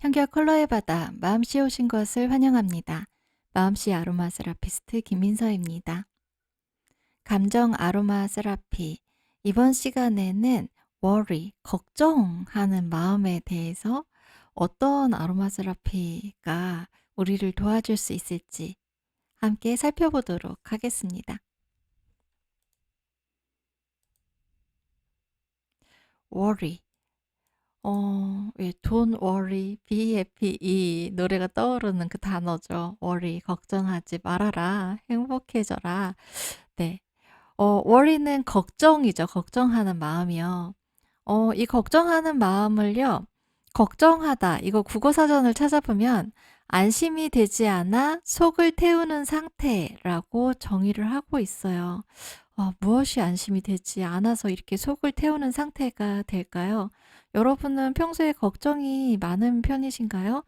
향기와 컬러의 바다, 마음씨에 오신 것을 환영합니다. 마음씨 아로마 세라피스트 김민서입니다. 감정 아로마 세라피. 이번 시간에는 worry, 걱정하는 마음에 대해서 어떤 아로마 세라피가 우리를 도와줄 수 있을지 함께 살펴보도록 하겠습니다. worry. 예, Don't worry, be happy 이 노래가 떠오르는 그 단어죠. worry, 걱정하지 말아라, 행복해져라. 네. worry는 걱정이죠. 걱정하는 마음이요. 이 걱정하는 마음을요. 걱정하다. 이거 국어사전을 찾아보면 안심이 되지 않아 속을 태우는 상태라고 정의를 하고 있어요. 무엇이 안심이 되지 않아서 이렇게 속을 태우는 상태가 될까요? 여러분은 평소에 걱정이 많은 편이신가요?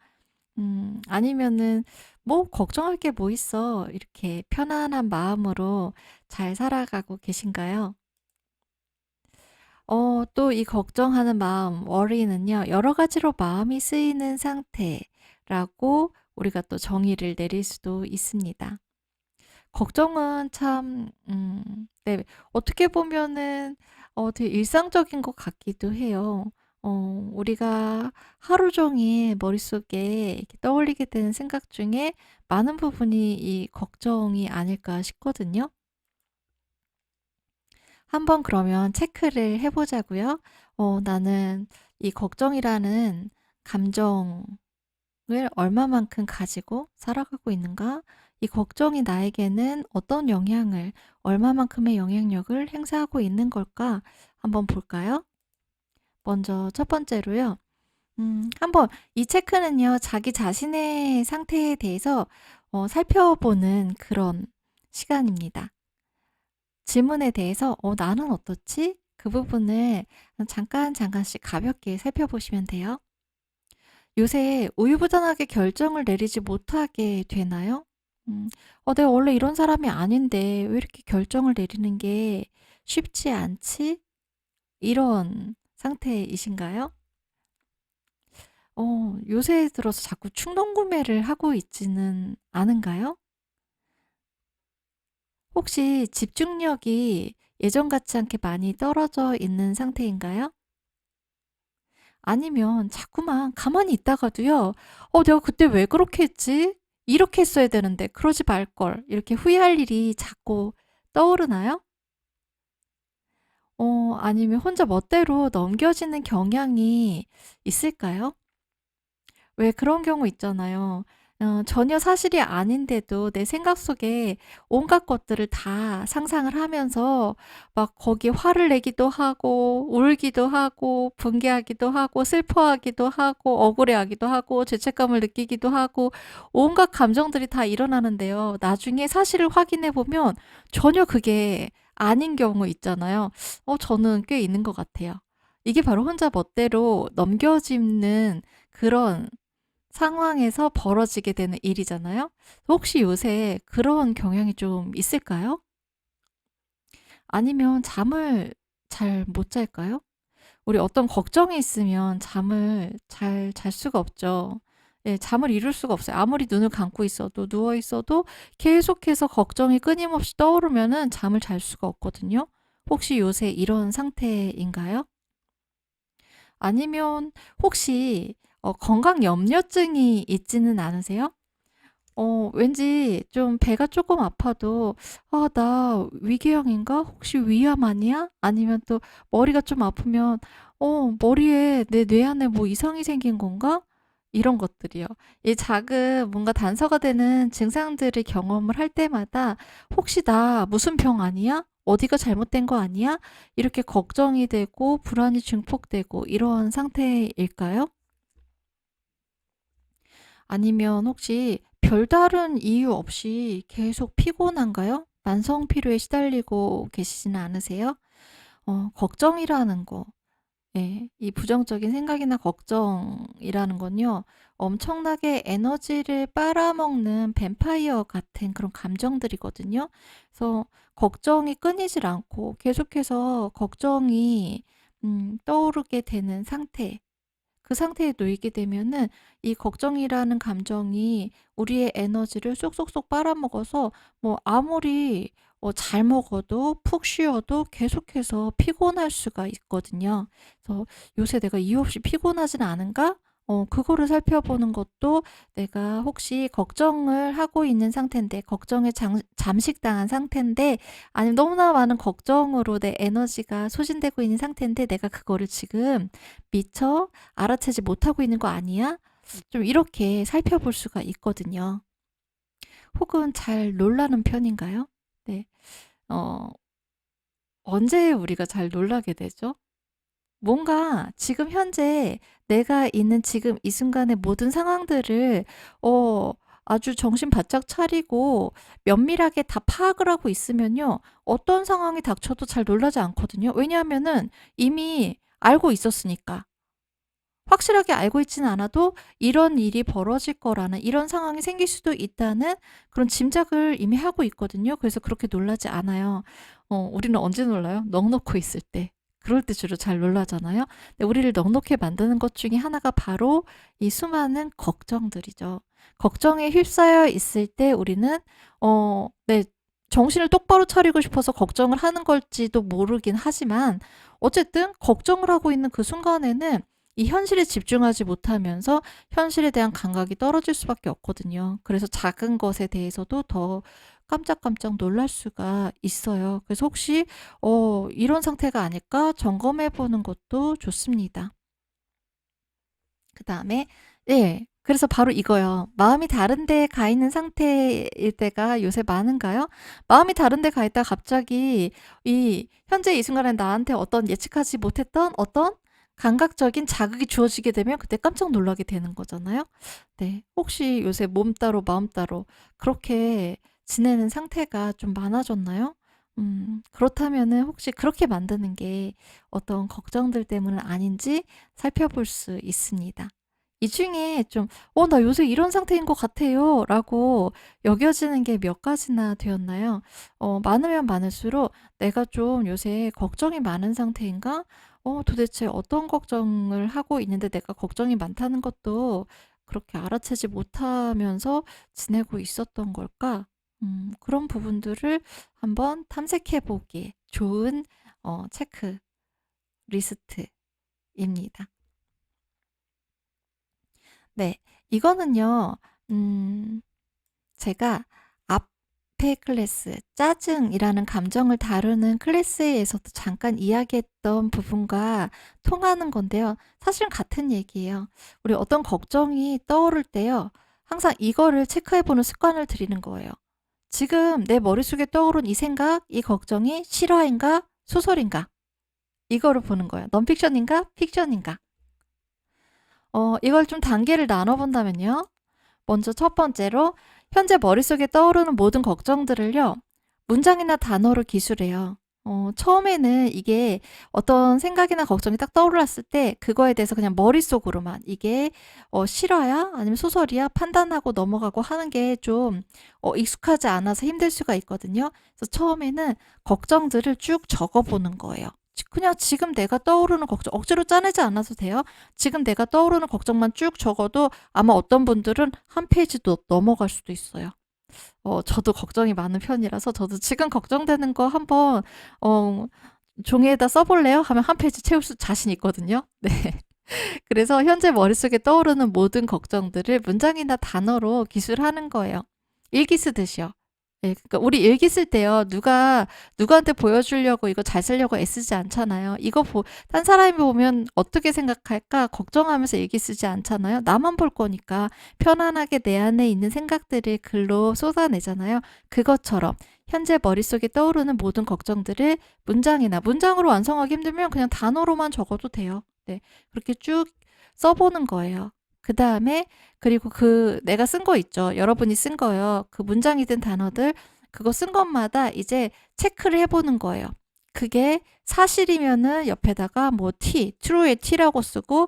아니면은 뭐 걱정할 게 뭐 있어. 이렇게 편안한 마음으로 잘 살아가고 계신가요? 또 이 걱정하는 마음, worry는요, 여러 가지로 마음이 쓰이는 상태라고 우리가 또 정의를 내릴 수도 있습니다. 걱정은 참, 네, 어떻게 보면은, 되게 일상적인 것 같기도 해요. 우리가 하루 종일 머릿속에 이렇게 떠올리게 되는 생각 중에 많은 부분이 이 걱정이 아닐까 싶거든요. 한번 그러면 체크를 해 보자고요. 나는 이 걱정이라는 감정을 얼마만큼 가지고 살아가고 있는가? 이 걱정이 나에게는 어떤 영향을, 얼마만큼의 영향력을 행사하고 있는 걸까? 한번 볼까요? 먼저 첫 번째로요. 한번 이 체크는요, 자기 자신의 상태에 대해서 살펴보는 그런 시간입니다. 질문에 대해서 나는 어떻지? 그 부분을 잠깐씩 가볍게 살펴보시면 돼요. 요새 우유부단하게 결정을 내리지 못하게 되나요? 내가 원래 이런 사람이 아닌데 왜 이렇게 결정을 내리는 게 쉽지 않지? 이런 상태이신가요? 요새 들어서 자꾸 충동 구매를 하고 있지는 않은가요? 혹시 집중력이 예전 같지 않게 많이 떨어져 있는 상태인가요? 아니면 자꾸만 가만히 있다가도요. '내가 그때 왜 그렇게 했지? 이렇게 했어야 되는데. 그러지 말걸.' 이렇게 후회할 일이 자꾸 떠오르나요? 아니면 혼자 멋대로 넘겨지는 경향이 있을까요? 왜 그런 경우 있잖아요. 전혀 사실이 아닌데도 내 생각 속에 온갖 것들을 다 상상을 하면서 막 거기에 화를 내기도 하고 울기도 하고 분개하기도 하고 슬퍼하기도 하고 억울해하기도 하고 죄책감을 느끼기도 하고 온갖 감정들이 다 일어나는데요. 나중에 사실을 확인해 보면 전혀 그게 아닌 경우 있잖아요. 저는 꽤 있는 것 같아요. 이게 바로 혼자 멋대로 넘겨짚는 그런 상황에서 벌어지게 되는 일이잖아요. 혹시 요새 그런 경향이 좀 있을까요? 아니면 잠을 잘 못 잘까요? 우리 어떤 걱정이 있으면 잠을 잘 잘 수가 없죠. 예, 잠을 이룰 수가 없어요. 아무리 눈을 감고 있어도 누워 있어도 계속해서 걱정이 끊임없이 떠오르면은 잠을 잘 수가 없거든요. 혹시 요새 이런 상태인가요? 아니면 혹시 건강 염려증이 있지는 않으세요? 왠지 좀 배가 조금 아파도 '아 나 위궤양인가? 혹시 위암 아니야?' 아니면 또 머리가 좀 아프면 '머리에 내 뇌 안에 뭐 이상이 생긴 건가?' 이런 것들이요. 이 작은 뭔가 단서가 되는 증상들을 경험을 할 때마다 '혹시 나 무슨 병 아니야? 어디가 잘못된 거 아니야?' 이렇게 걱정이 되고 불안이 증폭되고 이런 상태일까요? 아니면 혹시 별다른 이유 없이 계속 피곤한가요? 만성 피로에 시달리고 계시지는 않으세요? 걱정이라는 거, 예, 이 부정적인 생각이나 걱정이라는 건요, 엄청나게 에너지를 빨아먹는 뱀파이어 같은 그런 감정들이거든요. 그래서 걱정이 끊이질 않고 계속해서 걱정이 떠오르게 되는 상태. 그 상태에 놓이게 되면은 이 걱정이라는 감정이 우리의 에너지를 쏙쏙쏙 빨아먹어서 뭐 아무리 잘 먹어도 푹 쉬어도 계속해서 피곤할 수가 있거든요. 그래서 '요새 내가 이유 없이 피곤하진 않은가?' 그거를 살펴보는 것도, 내가 혹시 걱정을 하고 있는 상태인데, 걱정에 잠식당한 상태인데, 아니면 너무나 많은 걱정으로 내 에너지가 소진되고 있는 상태인데 '내가 그거를 지금 미처 알아채지 못하고 있는 거 아니야?' 좀 이렇게 살펴볼 수가 있거든요. 혹은 잘 놀라는 편인가요? 네. 어 언제 우리가 잘 놀라게 되죠? 뭔가 지금 현재 내가 있는 지금 이 순간의 모든 상황들을 어 아주 정신 바짝 차리고 면밀하게 다 파악을 하고 있으면요, 어떤 상황이 닥쳐도 잘 놀라지 않거든요. 왜냐하면은 이미 알고 있었으니까. 확실하게 알고 있지는 않아도 이런 일이 벌어질 거라는, 이런 상황이 생길 수도 있다는 그런 짐작을 이미 하고 있거든요. 그래서 그렇게 놀라지 않아요. 우리는 언제 놀라요? 넋 놓고 있을 때. 그럴 때 주로 잘 놀라잖아요. 근데 우리를 넋놓게 만드는 것 중에 하나가 바로 이 수많은 걱정들이죠. 걱정에 휩싸여 있을 때 우리는 네, 정신을 똑바로 차리고 싶어서 걱정을 하는 걸지도 모르긴 하지만, 어쨌든 걱정을 하고 있는 그 순간에는 이 현실에 집중하지 못하면서 현실에 대한 감각이 떨어질 수밖에 없거든요. 그래서 작은 것에 대해서도 더 깜짝깜짝 놀랄 수가 있어요. 그래서 혹시 이런 상태가 아닐까 점검해 보는 것도 좋습니다. 그다음에, 예. 그래서 바로 이거요. 마음이 다른 데에 가 있는 상태일 때가 요새 많은가요? 마음이 다른 데 가 있다가 갑자기 이 현재 이 순간에 나한테 어떤 예측하지 못했던 어떤 감각적인 자극이 주어지게 되면 그때 깜짝 놀라게 되는 거잖아요. 네. 혹시 요새 몸 따로 마음 따로 그렇게 지내는 상태가 좀 많아졌나요? 그렇다면은 혹시 그렇게 만드는 게 어떤 걱정들 때문은 아닌지 살펴볼 수 있습니다. 이 중에 좀 나 요새 이런 상태인 것 같아요 라고 여겨지는 게 몇 가지나 되었나요? 많으면 많을수록 '내가 좀 요새 걱정이 많은 상태인가? 도대체 어떤 걱정을 하고 있는데 내가 걱정이 많다는 것도 그렇게 알아채지 못하면서 지내고 있었던 걸까?' 그런 부분들을 한번 탐색해 보기에 좋은 체크 리스트입니다. 네. 이거는요. 음 제가 앞에 클래스, 짜증이라는 감정을 다루는 클래스에서도 잠깐 이야기했던 부분과 통하는 건데요. 사실은 같은 얘기예요. 우리 어떤 걱정이 떠오를 때요, 항상 이거를 체크해 보는 습관을 들이는 거예요. 지금 내 머릿속에 떠오른 이 생각, 이 걱정이 실화인가 소설인가? 이거를 보는 거예요. 넌픽션인가 픽션인가? 이걸 좀 단계를 나눠 본다면요. 먼저 첫 번째로, 현재 머릿속에 떠오르는 모든 걱정들을요, 문장이나 단어로 기술해요. 처음에는 이게 어떤 생각이나 걱정이 딱 떠올랐을 때 그거에 대해서 그냥 머릿속으로만 이게 실화야? 아니면 소설이야? 판단하고 넘어가고 하는 게 좀 익숙하지 않아서 힘들 수가 있거든요. 그래서 처음에는 걱정들을 쭉 적어보는 거예요. 그냥 지금 내가 떠오르는 걱정 억지로 짜내지 않아도 돼요. 지금 내가 떠오르는 걱정만 쭉 적어도 아마 어떤 분들은 한 페이지도 넘어갈 수도 있어요. 저도 걱정이 많은 편이라서 저도 "지금 걱정되는 거 한번 어 종이에다 써 볼래요?" 하면 한 페이지 채울 자신 있거든요. 네. 그래서 현재 머릿속에 떠오르는 모든 걱정들을 문장이나 단어로 기술하는 거예요. 일기 쓰듯이요. 예. 그러니까 우리 일기 쓸 때요, 누구한테 보여주려고 이거 잘 쓰려고 애쓰지 않잖아요. 이거 딴 사람이 보면 어떻게 생각할까 걱정하면서 일기 쓰지 않잖아요. 나만 볼 거니까 편안하게 내 안에 있는 생각들을 글로 쏟아내잖아요. 그것처럼 현재 머릿속에 떠오르는 모든 걱정들을 문장으로 완성하기 힘들면 그냥 단어로만 적어도 돼요. 네. 그렇게 쭉 써 보는 거예요. 그다음에, 그리고 내가 쓴 거 있죠. 여러분이 쓴 거요. 그 문장이든 단어들, 그거 쓴 것마다 이제 체크를 해 보는 거예요. 그게 사실이면은 옆에다가 뭐 true의 T라고 쓰고,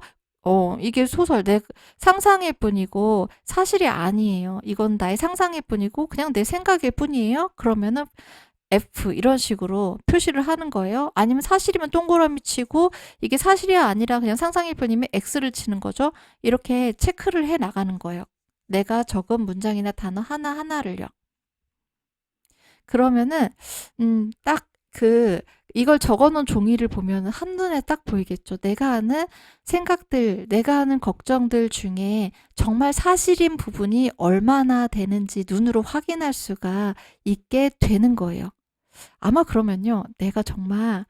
이게 소설 내 상상일 뿐이고 사실이 아니에요. 이건 나의 상상일 뿐이고 그냥 내 생각일 뿐이에요. 그러면은 F 이런 식으로 표시를 하는 거예요. 아니면 사실이면 동그라미 치고 이게 사실이 아니라 그냥 상상일 뿐이면 X를 치는 거죠. 이렇게 체크를 해 나가는 거예요. 내가 적은 문장이나 단어 하나하나를요. 그러면은 딱 이걸 적어 놓은 종이를 보면은 한눈에 딱 보이겠죠. 내가 하는 생각들, 내가 하는 걱정들 중에 정말 사실인 부분이 얼마나 되는지 눈으로 확인할 수가 있게 되는 거예요. 아마 그러면요. '내가 정말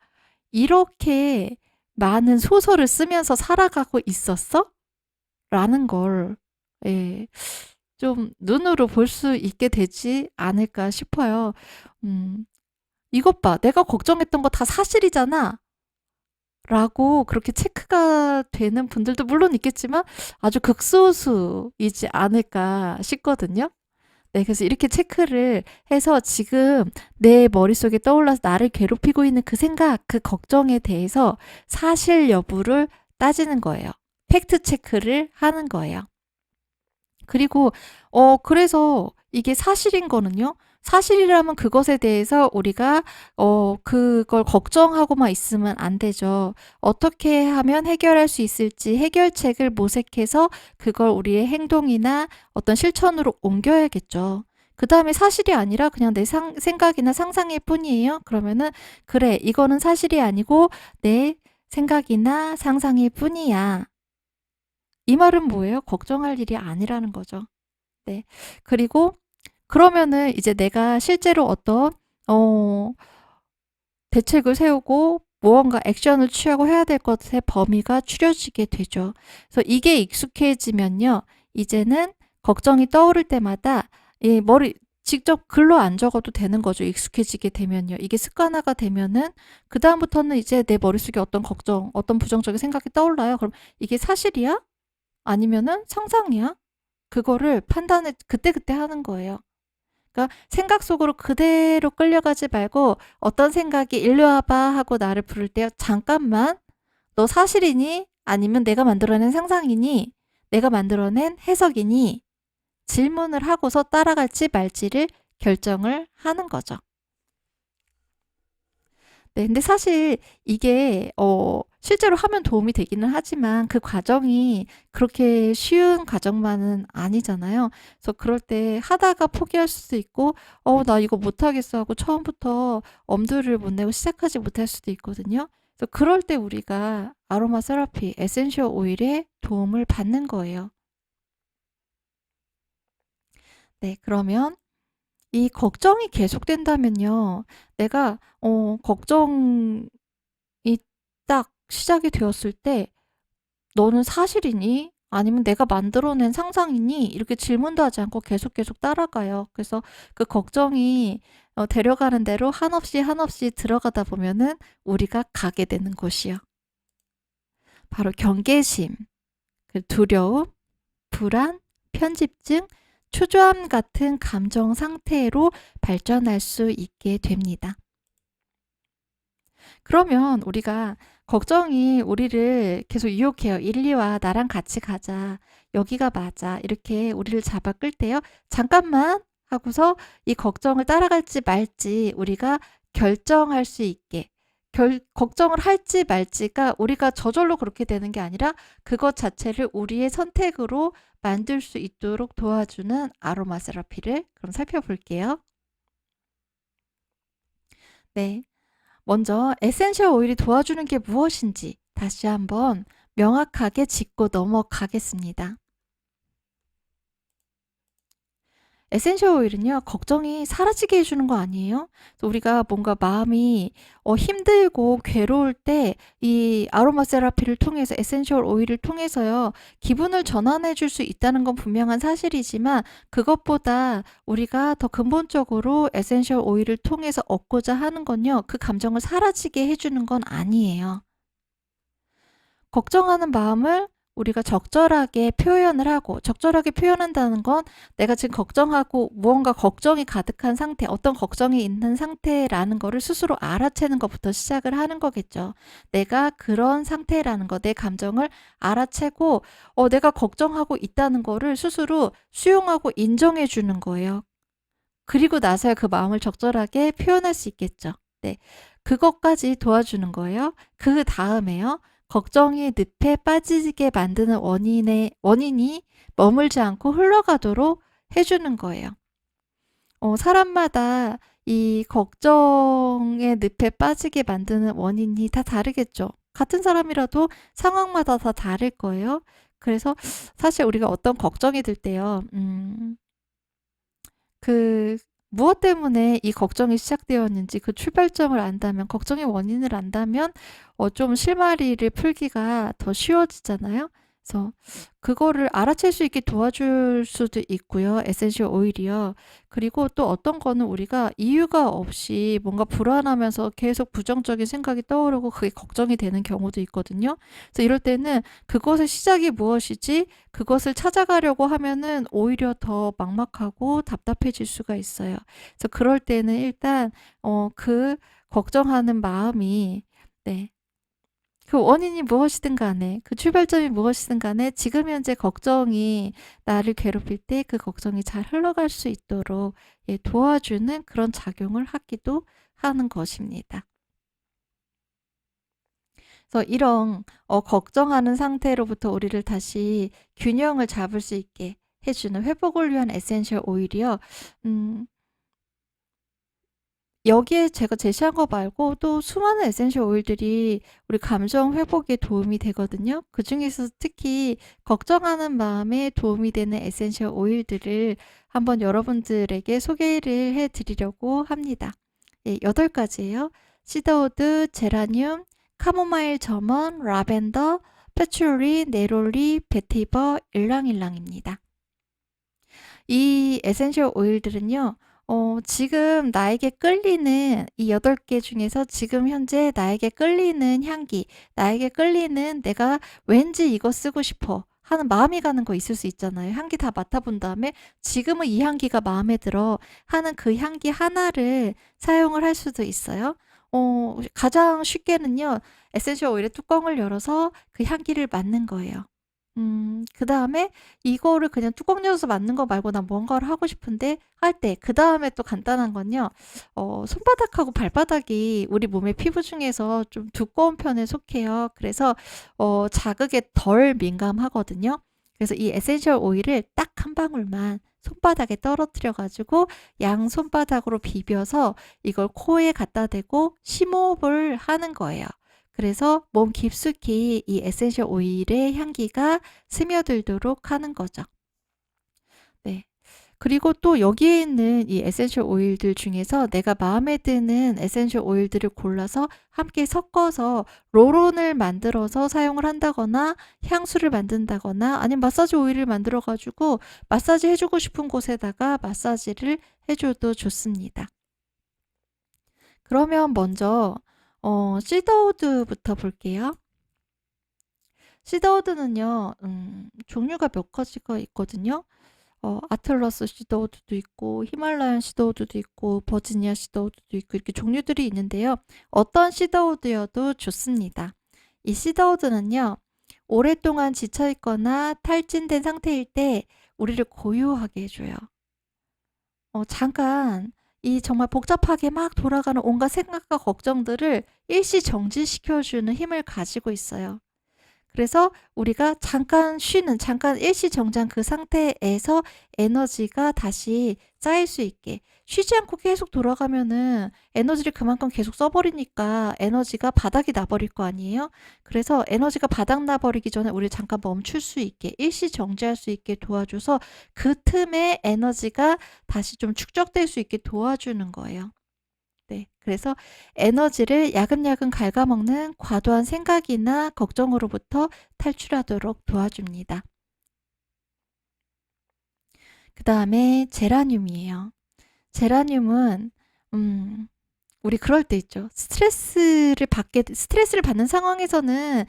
이렇게 많은 소설을 쓰면서 살아가고 있었어?' 라는 걸 예 좀 눈으로 볼 수 있게 되지 않을까 싶어요. 음 '이것 봐. 내가 걱정했던 거 다 사실이잖아.' 라고 그렇게 체크가 되는 분들도 물론 있겠지만 아주 극소수이지 않을까 싶거든요. 네, 그래서 이렇게 체크를 해서 지금 내 머릿속에 떠올라서 나를 괴롭히고 있는 그 생각, 그 걱정에 대해서 사실 여부를 따지는 거예요. 팩트 체크를 하는 거예요. 그리고 그래서 이게 사실인 거는요. 사실이라면 그것에 대해서 우리가 그걸 걱정하고만 있으면 안 되죠. 어떻게 하면 해결할 수 있을지 해결책을 모색해서 그걸 우리의 행동이나 어떤 실천으로 옮겨야겠죠. 그다음에 사실이 아니라 그냥 내 생각이나 상상일 뿐이에요. 그러면은 그래, 이거는 사실이 아니고 내 생각이나 상상일 뿐이야. 이 말은 뭐예요? 걱정할 일이 아니라는 거죠. 네. 그리고 그러면은 이제 내가 실제로 어떤 어 대책을 세우고 무언가 액션을 취하고 해야 될 것의 범위가 추려지게 되죠. 그래서 이게 익숙해지면요. 이제는 걱정이 떠오를 때마다 이 직접 글로 안 적어도 되는 거죠. 익숙해지게 되면요. 이게 습관화가 되면은 그다음부터는 이제 내 머릿속에 어떤 걱정, 어떤 부정적인 생각이 떠올라요. 그럼 이게 사실이야? 아니면은 상상이야? 그거를 판단을 그때그때 하는 거예요. 그러니까 생각 속으로 그대로 끌려가지 말고 어떤 생각이 "일로 와봐." 하고 나를 부를 때 "잠깐만. 너 사실이니? 아니면 내가 만들어낸 상상이니? 내가 만들어낸 해석이니?" 질문을 하고서 따라갈지 말지를 결정을 하는 거죠. 네. 근데 사실 이게 실제로 하면 도움이 되기는 하지만 그 과정이 그렇게 쉬운 과정만은 아니잖아요. 그래서 그럴 때 하다가 포기할 수도 있고 '나 이거 못하겠어.' 하고 처음부터 엄두를 못 내고 시작하지 못할 수도 있거든요. 그래서 그럴 때 우리가 아로마 세라피, 에센셜 오일의 도움을 받는 거예요. 네. 그러면 이 걱정이 계속된다면요. 내가 걱정이 딱 시작이 되었을 때 "너는 사실이니? 아니면 내가 만들어낸 상상이니?" 이렇게 질문도 하지 않고 계속 따라가요. 그래서 그 걱정이 데려가는 대로 한없이 한없이 들어가다 보면은 우리가 가게 되는 곳이요. 바로 경계심, 두려움, 불안, 편집증, 초조함 같은 감정 상태로 발전할 수 있게 됩니다. 그러면 우리가 걱정이 우리를 계속 유혹해요. "이리 와. 나랑 같이 가자. 여기가 맞아." 이렇게 우리를 잡아 끌 때요. "잠깐만." 하고서 이 걱정을 따라갈지 말지 우리가 결정할 수 있게 걱정을 할지 말지가 우리가 저절로 그렇게 되는 게 아니라 그것 자체를 우리의 선택으로 만들 수 있도록 도와주는 아로마 세라피를 그럼 살펴볼게요. 네. 먼저 에센셜 오일이 도와주는 게 무엇인지 다시 한번 명확하게 짚고 넘어가겠습니다. 에센셜 오일은요, 걱정이 사라지게 해주는 거 아니에요? 그래서 우리가 뭔가 마음이 힘들고 괴로울 때 이 아로마 세라피를 통해서 에센셜 오일을 통해서요, 기분을 전환해 줄 수 있다는 건 분명한 사실이지만 그것보다 우리가 더 근본적으로 에센셜 오일을 통해서 얻고자 하는 건요, 그 감정을 사라지게 해주는 건 아니에요. 걱정하는 마음을 우리가 적절하게 표현을 하고 적절하게 표현한다는 건 내가 지금 걱정하고 무언가 걱정이 가득한 상태, 어떤 걱정이 있는 상태라는 거를 스스로 알아채는 것부터 시작을 하는 거겠죠. 내가 그런 상태라는 거, 내 감정을 알아채고 내가 걱정하고 있다는 거를 스스로 수용하고 인정해 주는 거예요. 그리고 나서야 그 마음을 적절하게 표현할 수 있겠죠. 네. 그것까지 도와주는 거예요. 그다음에요. 걱정이 늪에 빠지게 만드는 원인이 머물지 않고 흘러가도록 해 주는 거예요. 사람마다 이 걱정의 늪에 빠지게 만드는 원인이 다 다르겠죠. 같은 사람이라도 상황마다 다 다를 거예요. 그래서 사실 우리가 어떤 걱정이 들 때요. 그 무엇 때문에 이 걱정이 시작되었는지 그 출발점을 안다면, 걱정의 원인을 안다면 좀 실마리를 풀기가 더 쉬워지잖아요. 그래서 그거를 알아챌 수 있게 도와줄 수도 있고요. 에센셜 오일이요. 그리고 또 어떤 거는 우리가 이유가 없이 뭔가 불안하면서 계속 부정적인 생각이 떠오르고 그게 걱정이 되는 경우도 있거든요. 그래서 이럴 때는 그것의 시작이 무엇이지? 그것을 찾아가려고 하면은 오히려 더 막막하고 답답해질 수가 있어요. 그래서 그럴 때는 일단 그 걱정하는 마음이, 네. 그 원인이 무엇이든 간에, 그 출발점이 무엇이든 간에 지금 현재 걱정이 나를 괴롭힐 때 그 걱정이 잘 흘러갈 수 있도록 도와주는 그런 작용을 하기도 하는 것입니다. 그래서 이런 걱정하는 상태로부터 우리를 다시 균형을 잡을 수 있게 해주는, 회복을 위한 에센셜 오일이요. 음, 여기에 제가 제시한 거 말고 또 수많은 에센셜 오일들이 우리 감정 회복에 도움이 되거든요. 그중에서 특히 걱정하는 마음에 도움이 되는 에센셜 오일들을 한번 여러분들에게 소개를 해 드리려고 합니다. 8가지예요. 시더우드, 제라늄, 카모마일 점원, 라벤더, 패츄리, 네롤리, 베티버, 일랑일랑입니다. 이 에센셜 오일들은요. 지금 나에게 끌리는 이 8개 중에서 지금 현재 나에게 끌리는 향기, 나에게 끌리는, 내가 왠지 이거 쓰고 싶어 하는 마음이 가는 거 있을 수 있잖아요. 향기 다 맡아본 다음에 지금은 이 향기가 마음에 들어 하는 그 향기 하나를 사용을 할 수도 있어요. 가장 쉽게는요. 에센셜 오일의 뚜껑을 열어서 그 향기를 맡는 거예요. 그다음에 이거를 그냥 뚜껑 열어서 맡는 거 말고 '난 뭔가를 하고 싶은데.' 할 때, 그다음에 또 간단한 건요. 손바닥하고 발바닥이 우리 몸의 피부 중에서 좀 두꺼운 편에 속해요. 그래서 자극에 덜 민감하거든요. 그래서 이 에센셜 오일을 딱 한 방울만 손바닥에 떨어뜨려 가지고 양손바닥으로 비벼서 이걸 코에 갖다 대고 심호흡을 하는 거예요. 그래서 몸 깊숙이 이 에센셜 오일의 향기가 스며들도록 하는 거죠. 네. 그리고 또 여기에 있는 이 에센셜 오일들 중에서 내가 마음에 드는 에센셜 오일들을 골라서 함께 섞어서 롤온을 만들어서 사용을 한다거나, 향수를 만든다거나, 아니면 마사지 오일을 만들어 가지고 마사지 해주고 싶은 곳에다가 마사지를 해줘도 좋습니다. 그러면 먼저 시더우드부터 볼게요. 시더우드는요, 종류가 몇 가지가 있거든요. 아틀러스 시더우드도 있고, 히말라얀 시더우드도 있고, 버지니아 시더우드도 있고, 이렇게 종류들이 있는데요. 어떤 시더우드여도 좋습니다. 이 시더우드는요, 오랫동안 지쳐있거나 탈진된 상태일 때 우리를 고요하게 해줘요. 잠깐 이 정말 복잡하게 막 돌아가는 온갖 생각과 걱정들을 일시 정지시켜주는 힘을 가지고 있어요. 그래서 우리가 잠깐 쉬는, 잠깐 일시 정지한 그 상태에서 에너지가 다시 쌓일 수 있게, 쉬지 않고 계속 돌아가면은 에너지를 그만큼 계속 써버리니까 에너지가 바닥이 나버릴 거 아니에요? 그래서 에너지가 바닥 나버리기 전에 우리 잠깐 멈출 수 있게, 일시 정지할 수 있게 도와줘서 그 틈에 에너지가 다시 좀 축적될 수 있게 도와주는 거예요. 네. 그래서 에너지를 야금야금 갉아먹는 과도한 생각이나 걱정으로부터 탈출하도록 도와줍니다. 그 다음에 제라늄이에요. 제라늄은 우리 그럴 때 있죠. 스트레스를 받는 상황에서는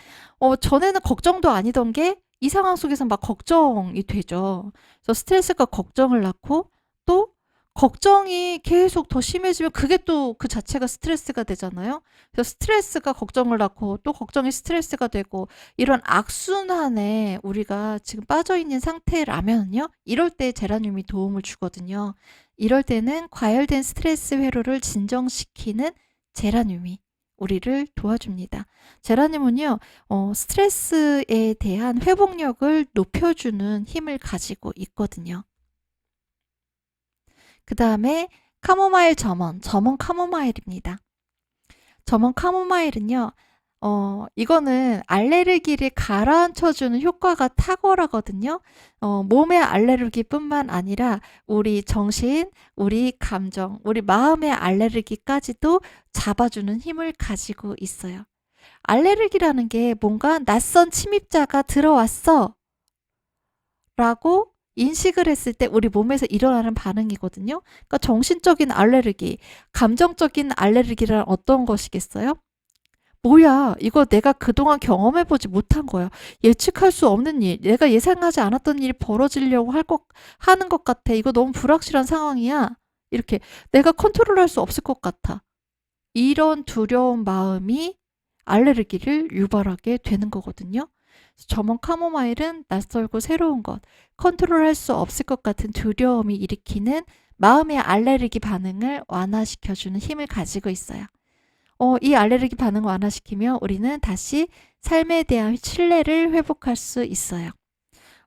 전에는 걱정도 아니던 게 이 상황 속에서 막 걱정이 되죠. 그래서 스트레스가 걱정을 낳고, 또 걱정이 계속 더 심해지면 그게 또 그 자체가 스트레스가 되잖아요. 그래서 스트레스가 걱정을 낳고 또 걱정이 스트레스가 되고 이런 악순환에 우리가 지금 빠져 있는 상태라면요. 이럴 때 제라늄이 도움을 주거든요. 이럴 때는 과열된 스트레스 회로를 진정시키는 제라늄이 우리를 도와줍니다. 제라늄은요, 스트레스에 대한 회복력을 높여주는 힘을 가지고 있거든요. 그 다음에 카모마일 점원, 점원 카모마일입니다. 점원 카모마일은요, 이거는 알레르기를 가라앉혀주는 효과가 탁월하거든요. 몸의 알레르기뿐만 아니라 우리 정신, 우리 감정, 우리 마음의 알레르기까지도 잡아주는 힘을 가지고 있어요. 알레르기라는 게 뭔가 낯선 침입자가 들어왔어 라고 인식을 했을 때 우리 몸에서 일어나는 반응이거든요. 그러니까 정신적인 알레르기, 감정적인 알레르기란 어떤 것이겠어요? 뭐야, 이거 내가 그동안 경험해보지 못한 거야. 예측할 수 없는 일, 내가 예상하지 않았던 일이 벌어지려고 하는 것 같아. 이거 너무 불확실한 상황이야. 이렇게 내가 컨트롤할 수 없을 것 같아. 이런 두려운 마음이 알레르기를 유발하게 되는 거거든요. 점원 카모마일은 낯설고 새로운 것, 컨트롤할 수 없을 것 같은 두려움이 일으키는 마음의 알레르기 반응을 완화시켜주는 힘을 가지고 있어요. 이 알레르기 반응을 완화시키면 우리는 다시 삶에 대한 신뢰를 회복할 수 있어요.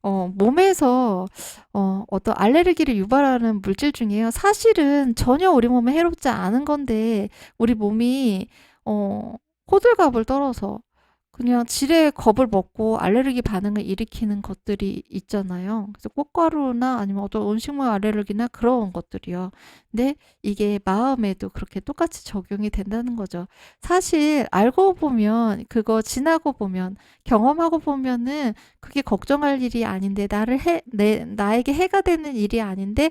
몸에서 어떤 알레르기를 유발하는 물질 중에요. 사실은 전혀 우리 몸에 해롭지 않은 건데 우리 몸이 호들갑을 떨어서 그냥 지레 겁을 먹고 알레르기 반응을 일으키는 것들이 있잖아요. 그래서 꽃가루나 아니면 어떤 음식물 알레르기나 그런 것들이요. 근데 이게 마음에도 그렇게 똑같이 적용이 된다는 거죠. 사실 알고 보면 그거 지나고 보면 경험하고 보면은 그게 걱정할 일이 아닌데 나에게 해가 되는 일이 아닌데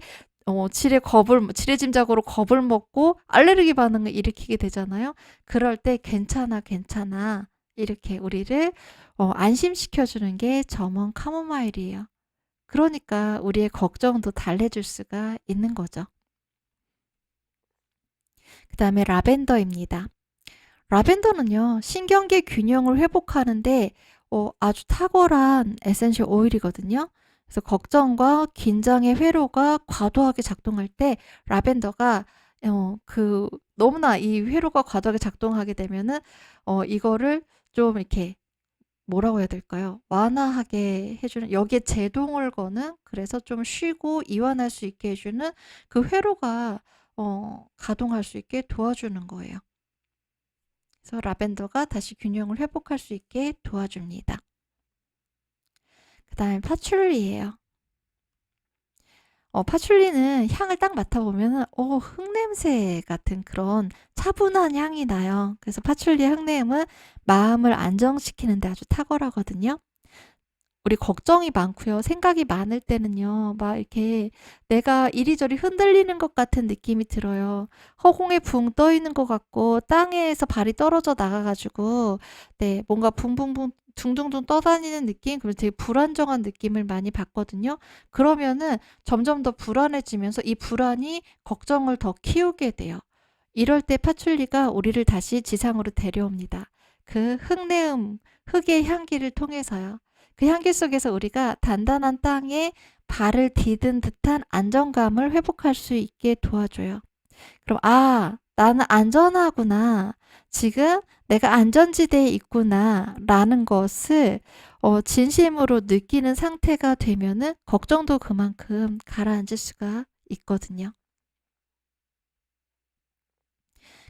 지레짐작으로 겁을 먹고 알레르기 반응을 일으키게 되잖아요. 그럴 때 괜찮아, 괜찮아. 이렇게 우리를 안심시켜주는 게 점원 카모마일이에요. 그러니까 우리의 걱정도 달래줄 수가 있는 거죠. 그 다음에 라벤더입니다. 라벤더는요, 신경계 균형을 회복하는데 아주 탁월한 에센셜 오일이거든요. 그래서 걱정과 긴장의 회로가 과도하게 작동할 때 라벤더가 너무나 이 회로가 과도하게 작동하게 되면은 이거를 좀 이렇게 뭐라고 해야 될까요? 완화하게 해주는, 여기에 제동을 거는, 그래서 좀 쉬고 이완할 수 있게 해주는 그 회로가 가동할 수 있게 도와주는 거예요. 그래서 라벤더가 다시 균형을 회복할 수 있게 도와줍니다. 그 다음에 파출리예요. 파출리는 향을 딱 맡아보면 흙냄새 같은 그런 차분한 향이 나요. 그래서 파출리의 흙내음은 마음을 안정시키는 데 아주 탁월하거든요. 우리 걱정이 많고요. 생각이 많을 때는요. 막 이렇게 내가 이리저리 흔들리는 것 같은 느낌이 들어요. 허공에 붕 떠 있는 것 같고 땅에서 발이 떨어져 나가가지고 네, 뭔가 붕붕붕 둥둥둥 떠다니는 느낌, 그리고 되게 불안정한 느낌을 많이 받거든요. 그러면은 점점 더 불안해지면서 이 불안이 걱정을 더 키우게 돼요. 이럴 때 파출리가 우리를 다시 지상으로 데려옵니다. 그 흙내음, 흙의 향기를 통해서요. 그 향기 속에서 우리가 단단한 땅에 발을 디딘 듯한 안정감을 회복할 수 있게 도와줘요. 그럼 나는 안전하구나. 지금 내가 안전지대에 있구나 라는 것을 진심으로 느끼는 상태가 되면은 걱정도 그만큼 가라앉을 수가 있거든요.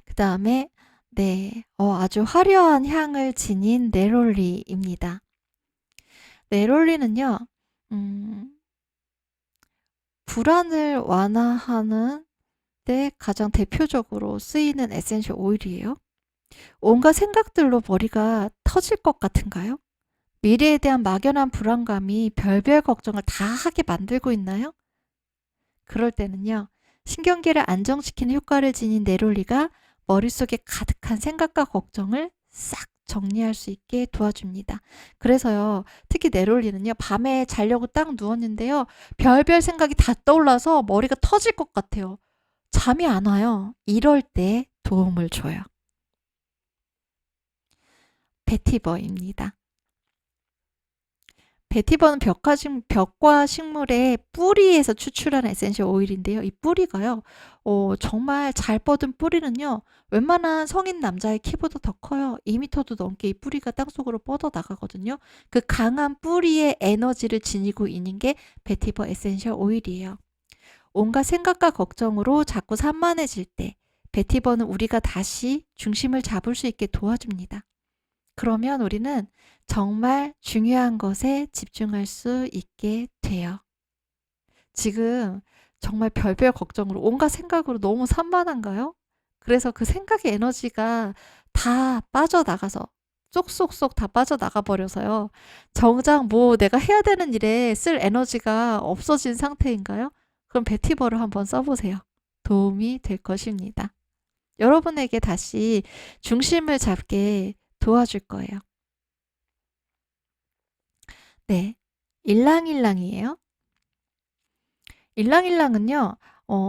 그 다음에 네, 아주 화려한 향을 지닌 네롤리입니다. 네롤리는요, 불안을 완화하는 데 가장 대표적으로 쓰이는 에센셜 오일이에요. 온갖 생각들로 머리가 터질 것 같은가요? 미래에 대한 막연한 불안감이 별별 걱정을 다 하게 만들고 있나요? 그럴 때는요, 신경계를 안정시키는 효과를 지닌 네롤리가 머릿속에 가득한 생각과 걱정을 싹 정리할 수 있게 도와줍니다. 그래서요, 특히 네롤리는요, 밤에 자려고 딱 누웠는데요, 별별 생각이 다 떠올라서 머리가 터질 것 같아요. 잠이 안 와요. 이럴 때 도움을 줘요. 베티버입니다. 베티버는 벽과 식물의 뿌리에서 추출하는 에센셜 오일인데요. 이 뿌리가요, 정말 잘 뻗은 뿌리는요, 웬만한 성인 남자의 키보다 더 커요. 2m도 넘게 이 뿌리가 땅속으로 뻗어 나가거든요. 그 강한 뿌리의 에너지를 지니고 있는 게 베티버 에센셜 오일이에요. 온갖 생각과 걱정으로 자꾸 산만해질 때, 베티버는 우리가 다시 중심을 잡을 수 있게 도와줍니다. 그러면 우리는 정말 중요한 것에 집중할 수 있게 돼요. 지금 정말 별별 걱정으로 온갖 생각으로 너무 산만한가요? 그래서 그 생각의 에너지가 다 빠져나가서 쏙쏙쏙 다 빠져나가 버려서요. 정작 뭐 내가 해야 되는 일에 쓸 에너지가 없어진 상태인가요? 그럼 베티버를 한번 써보세요. 도움이 될 것입니다. 여러분에게 다시 중심을 잡게 도와줄 거예요. 네. 일랑일랑이에요. 일랑일랑은요,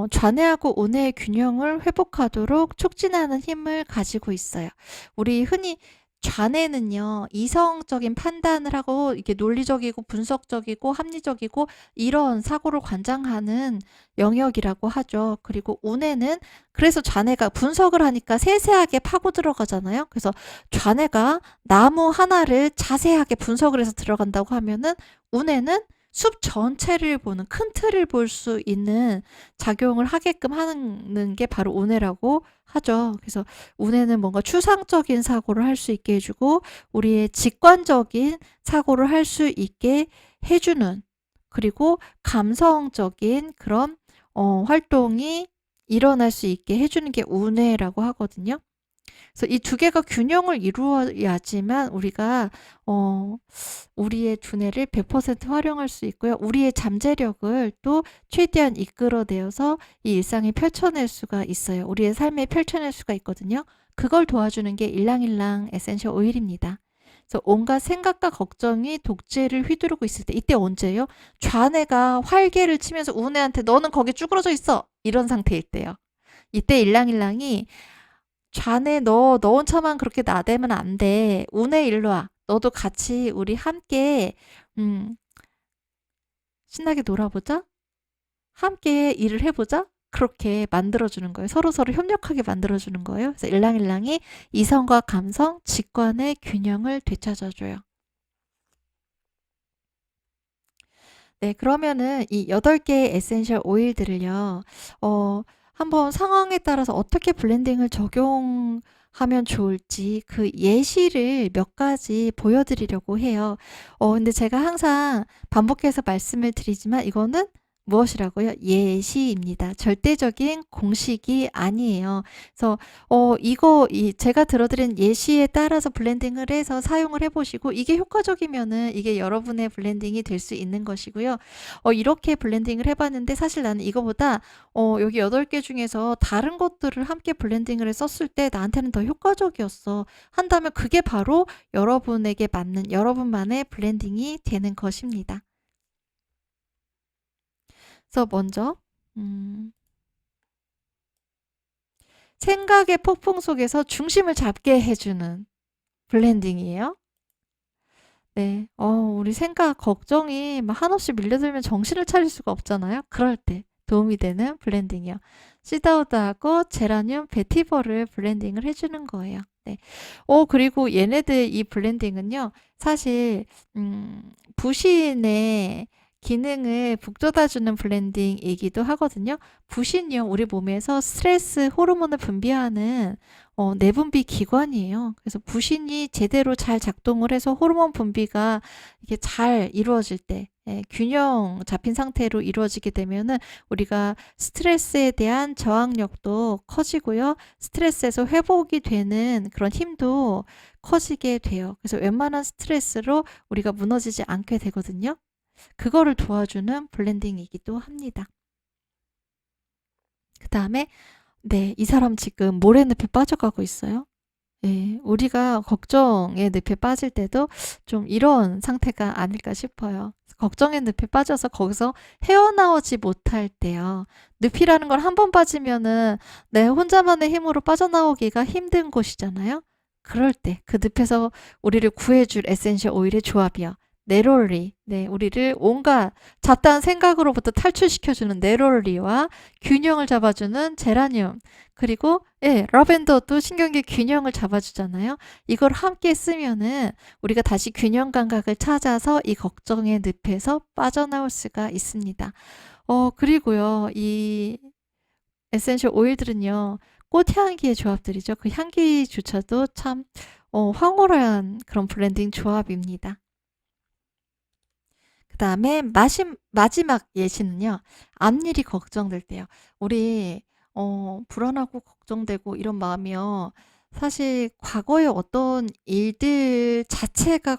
좌뇌하고 우뇌의 균형을 회복하도록 촉진하는 힘을 가지고 있어요. 우리 흔히 좌뇌는요, 이성적인 판단을 하고 이게 논리적이고 분석적이고 합리적이고 이런 사고를 관장하는 영역이라고 하죠. 그리고 우뇌는 그래서 좌뇌가 분석을 하니까 세세하게 파고 들어가잖아요. 그래서 좌뇌가 나무 하나를 자세하게 분석을 해서 들어간다고 하면은 우뇌는 숲 전체를 보는 큰 틀을 볼 수 있는 작용을 하게끔 하는 게 바로 우뇌라고 하죠. 그래서 우뇌는 뭔가 추상적인 사고를 할 수 있게 해주고 우리의 직관적인 사고를 할 수 있게 해주는, 그리고 감성적인 그런 활동이 일어날 수 있게 해주는 게 우뇌라고 하거든요. 그래서 이 두 개가 균형을 이루어야지만 우리가 우리의 두뇌를 100% 활용할 수 있고요. 우리의 잠재력을 또 최대한 이끌어내어서 이 일상에 펼쳐낼 수가 있어요. 우리의 삶에 펼쳐낼 수가 있거든요. 그걸 도와주는 게 일랑일랑 에센셜 오일입니다. 그래서 온갖 생각과 걱정이 독재를 휘두르고 있을 때, 이때 언제예요? 좌뇌가 활개를 치면서 우뇌한테 너는 거기 쭈그러져 있어! 이런 상태일 때요. 이때 일랑일랑이 좌뇌 너 혼자만 그렇게 나대면 안 돼. 우뇌 일로 와. 너도 같이 우리 함께 신나게 놀아보자. 함께 일을 해보자. 그렇게 만들어주는 거예요. 서로서로 협력하게 만들어주는 거예요. 그래서 일랑일랑이 이성과 감성, 직관의 균형을 되찾아줘요. 네, 그러면은 이 8개의 에센셜 오일들을요, 한번 상황에 따라서 어떻게 블렌딩을 적용하면 좋을지 그 예시를 몇 가지 보여드리려고 해요. 근데 제가 항상 반복해서 말씀을 드리지만 이거는 무엇이라고요? 예시입니다. 절대적인 공식이 아니에요. 그래서 제가 들어드린 예시에 따라서 블렌딩을 해서 사용을 해보시고 이게 효과적이면은 이게 여러분의 블렌딩이 될 수 있는 것이고요. 이렇게 블렌딩을 해봤는데 사실 나는 이거보다 여기 8개 중에서 다른 것들을 함께 블렌딩을 해 썼을 때 나한테는 더 효과적이었어 한다면 그게 바로 여러분에게 맞는 여러분만의 블렌딩이 되는 것입니다. 그래서 먼저 생각의 폭풍 속에서 중심을 잡게 해주는 블렌딩이에요. 네, 우리 생각, 걱정이 막 한없이 밀려들면 정신을 차릴 수가 없잖아요. 그럴 때 도움이 되는 블렌딩이요. 시다우드하고 제라늄, 베티버를 블렌딩을 해주는 거예요. 네. 그리고 얘네들 이 블렌딩은요, 사실 부신의 기능을 북돋아주는 블렌딩이기도 하거든요. 부신이요, 우리 몸에서 스트레스 호르몬을 분비하는 내분비 기관이에요. 그래서 부신이 제대로 잘 작동을 해서 호르몬 분비가 이게 잘 이루어질 때, 균형 잡힌 상태로 이루어지게 되면은 우리가 스트레스에 대한 저항력도 커지고요. 스트레스에서 회복이 되는 그런 힘도 커지게 돼요. 그래서 웬만한 스트레스로 우리가 무너지지 않게 되거든요. 그거를 도와주는 블렌딩이기도 합니다. 그 다음에 네, 이 사람 지금 모래늪에 빠져가고 있어요. 예. 우리가 걱정의 늪에 빠질 때도 좀 이런 상태가 아닐까 싶어요. 걱정의 늪에 빠져서 거기서 헤어나오지 못할 때요. 늪이라는 걸 한 번 빠지면은 내 혼자만의 힘으로 빠져나오기가 힘든 곳이잖아요. 그럴 때 그 늪에서 우리를 구해줄 에센셜 오일의 조합이요. 네롤리. 네, 우리를 온갖 잡다한 생각으로부터 탈출시켜주는 네롤리와 균형을 잡아주는 제라늄. 그리고 예, 라벤더도 신경계 균형을 잡아주잖아요. 이걸 함께 쓰면은 우리가 다시 균형 감각을 찾아서 이 걱정의 늪에서 빠져나올 수가 있습니다. 그리고요, 이 에센셜 오일들은요, 꽃향기의 조합들이죠. 그 향기조차도 참 황홀한 그런 블렌딩 조합입니다. 그 다음에 마지막 예시는요, 앞일이 걱정될 때요. 우리 불안하고 걱정되고 이런 마음이요. 사실 과거의 어떤 일들 자체가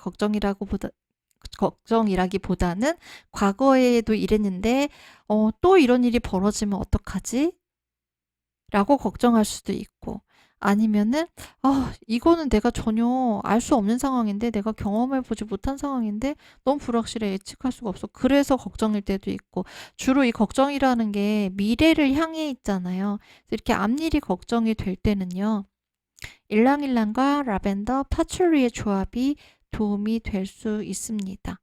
걱정이라기보다는 과거에도 이랬는데 또 이런 일이 벌어지면 어떡하지? 라고 걱정할 수도 있고, 아니면은 이거는 내가 전혀 알 수 없는 상황인데, 내가 경험해 보지 못한 상황인데 너무 불확실해, 예측할 수가 없어. 그래서 걱정일 때도 있고, 주로 이 걱정이라는 게 미래를 향해 있잖아요. 그래서 이렇게 앞일이 걱정이 될 때는요, 일랑일랑과 라벤더, 파출리의 조합이 도움이 될 수 있습니다.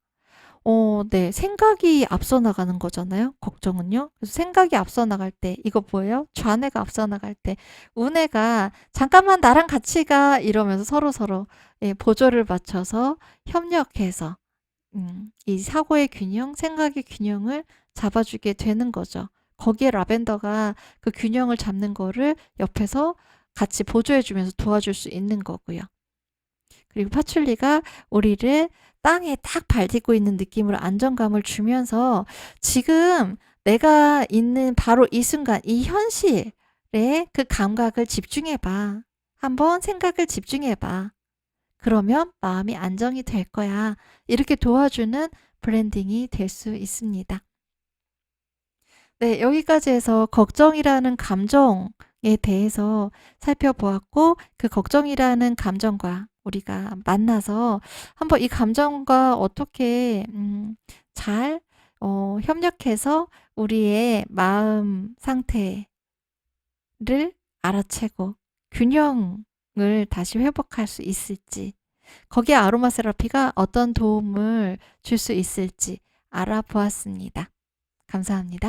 네. 생각이 앞서 나가는 거잖아요, 걱정은요. 그래서 생각이 앞서 나갈 때 이거 뭐예요? 좌뇌가 앞서 나갈 때 우뇌가 "잠깐만 나랑 같이 가." 이러면서 서로서로 예, 보조를 맞춰서 협력해서 이 사고의 균형, 생각의 균형을 잡아주게 되는 거죠. 거기에 라벤더가 그 균형을 잡는 거를 옆에서 같이 보조해 주면서 도와줄 수 있는 거고요. 그리고 파출리가 우리를 땅에 딱 밟고 있는 느낌으로 안정감을 주면서 지금 내가 있는 바로 이 순간, 이 현실에 그 감각을 집중해 봐. 한번 생각을 집중해 봐. 그러면 마음이 안정이 될 거야. 이렇게 도와주는 브랜딩이 될 수 있습니다. 네, 여기까지 해서 걱정이라는 감정에 대해서 살펴보았고, 그 걱정이라는 감정과 우리가 만나서 한번 이 감정과 어떻게 잘 협력해서 우리의 마음 상태를 알아채고 균형을 다시 회복할 수 있을지, 거기에 아로마 세라피가 어떤 도움을 줄 수 있을지 알아보았습니다. 감사합니다.